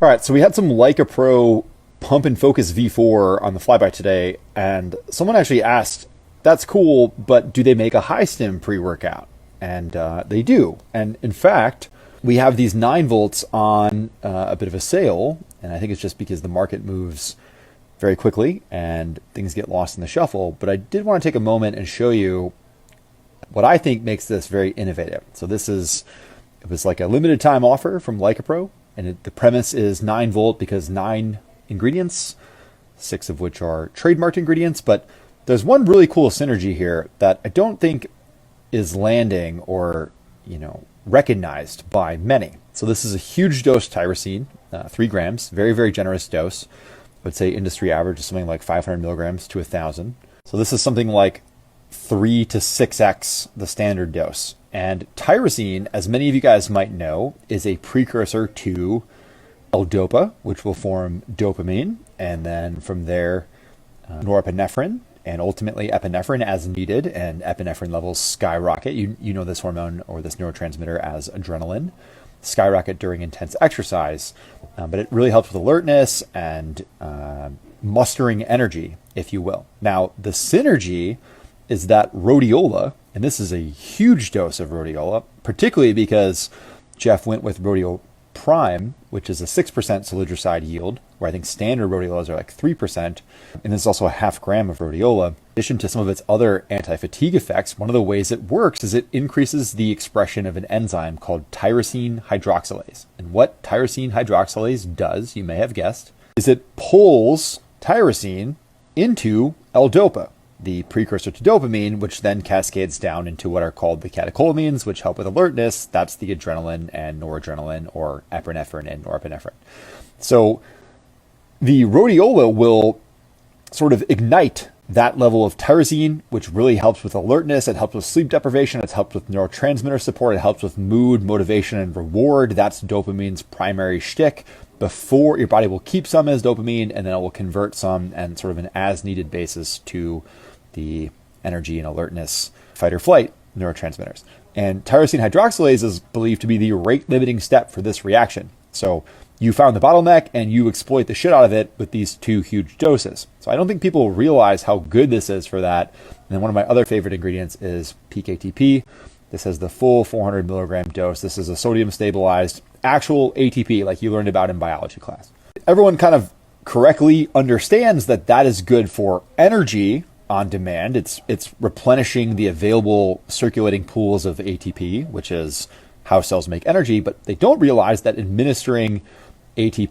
All right, so we had some Leica Pro Pump and Focus V4 on the flyby today, and someone actually asked, "That's cool, but do they make a high stim pre-workout?" And they do. And in fact, we have these 9 volts on a bit of a sale, and I think it's just because the market moves very quickly and things get lost in the shuffle. But I did want to take a moment and show you what I think makes this very innovative. So it was like a limited time offer from Leica Pro. And the premise is 9 volt because 9 ingredients, 6 of which are trademarked ingredients. But there's one really cool synergy here that I don't think is landing or, recognized by many. So this is a huge dose tyrosine, 3 grams, very, very generous dose. I would say industry average is something like 500 milligrams to 1,000. So this is something like 3 to 6x the standard dose. And tyrosine, as many of you guys might know, is a precursor to L-DOPA, which will form dopamine, and then from there, norepinephrine, and ultimately epinephrine as needed, and epinephrine levels skyrocket. You know this hormone or this neurotransmitter as adrenaline, skyrocket during intense exercise, but it really helps with alertness and mustering energy, if you will. Now, the synergy is that rhodiola, and this is a huge dose of rhodiola, particularly because Jeff went with Rhodiol Prime, which is a 6% salidroside yield, where I think standard rhodiolas are like 3%. And there's also a half gram of rhodiola. In addition to some of its other anti-fatigue effects, one of the ways it works is it increases the expression of an enzyme called tyrosine hydroxylase. And what tyrosine hydroxylase does, you may have guessed, is it pulls tyrosine into L-DOPA, the precursor to dopamine, which then cascades down into what are called the catecholamines, which help with alertness. That's the adrenaline and noradrenaline, or epinephrine and norepinephrine. So the rhodiola will sort of ignite that level of tyrosine, which really helps with alertness. It helps with sleep deprivation. It helps with neurotransmitter support. It helps with mood, motivation, and reward. That's dopamine's primary shtick. Before your body will keep some as dopamine, and then it will convert some and sort of an as-needed basis to the energy and alertness, fight or flight neurotransmitters. And tyrosine hydroxylase is believed to be the rate-limiting step for this reaction. So you found the bottleneck and you exploit the shit out of it with these 2 huge doses. So I don't think people realize how good this is for that. And then one of my other favorite ingredients is PKTP. This has the full 400 milligram dose. This is a sodium stabilized actual ATP like you learned about in biology class. Everyone kind of correctly understands that that is good for energy on demand. It's replenishing the available circulating pools of ATP, which is how cells make energy, but they don't realize that administering ATP